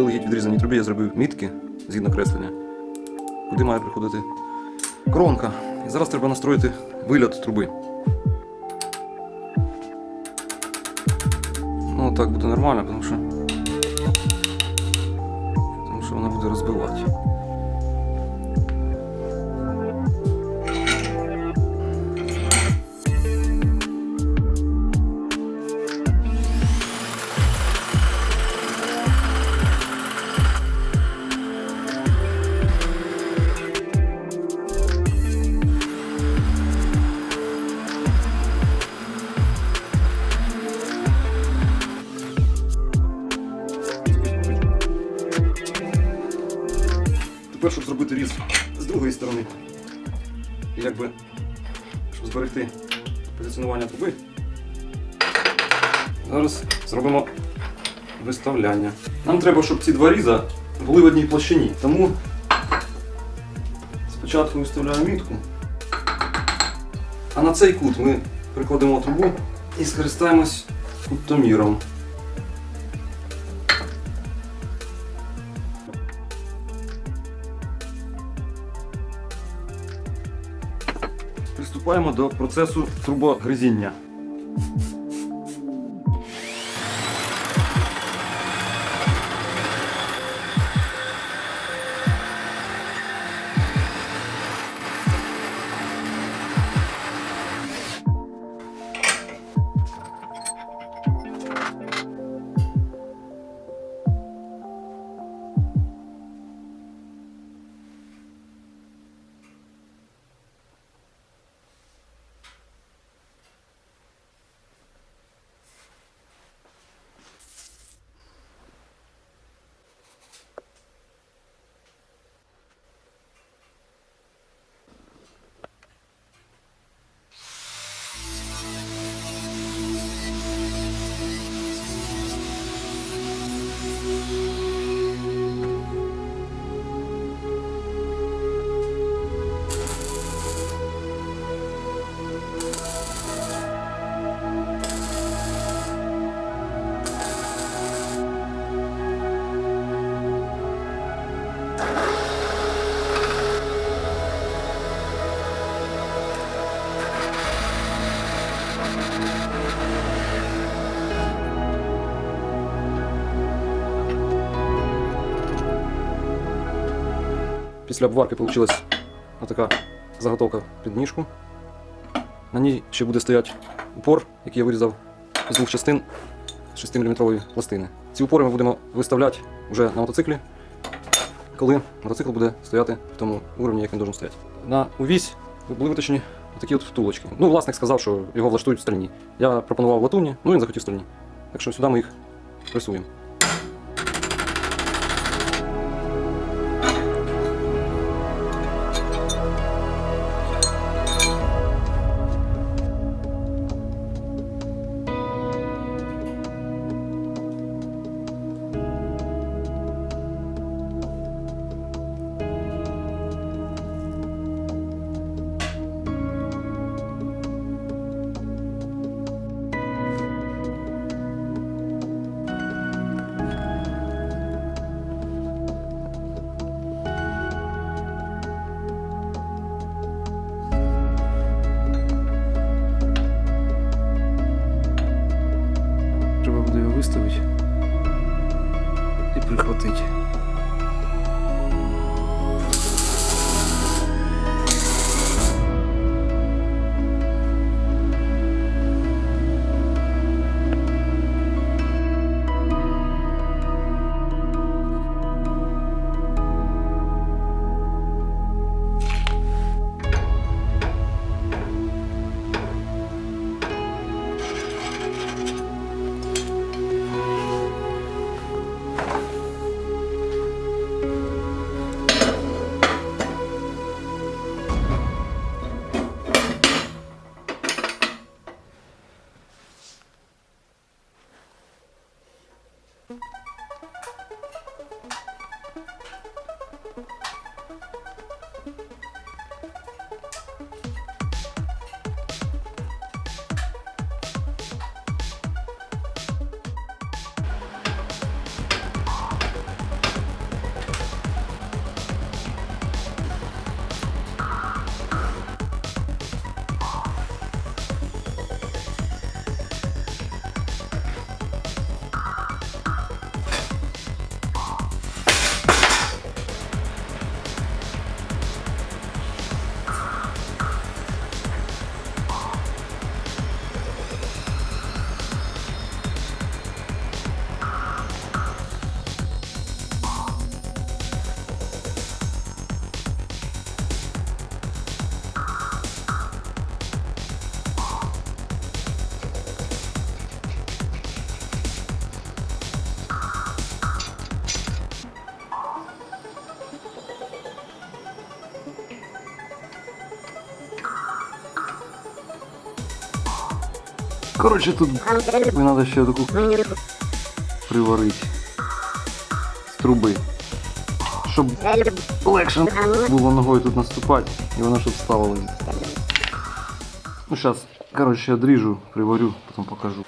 заздалегідь відрізаній трубі я зробив мітки згідно креслення, куди має приходити коронка. І зараз треба настроїти вильот труби. Ну так буде нормально, тому що вона буде розбивати. Тепер, щоб зробити різ з другої сторони, і якби, щоб зберегти позиціонування труби, зараз зробимо виставляння. Нам треба, щоб ці два різа були в одній площині, тому спочатку виставляємо мітку, а на цей кут ми прикладемо трубу і скористаємось кутоміром. Приступаємо до процесу трубогризіння. Після обварки вийшла така заготовка підніжку. На ній ще буде стояти упор, який я вирізав з двох частин 6-мм пластини. Ці упори ми будемо виставляти вже на мотоциклі, коли мотоцикл буде стояти в тому рівні, як він має стояти. На увісь були виточені такі от втулочки. Ну, власник сказав, що його влаштують в стальні. Я пропонував в латунні, ну він захотів стальні. Так що сюди ми їх пресуємо. Виставити і прихватити. Коротше, тут треба ще таку приварити з труби. Щоб легше було ногою тут наступати і воно щоб стало. Ну зараз, коротше, одріжу, приварю, потім покажу.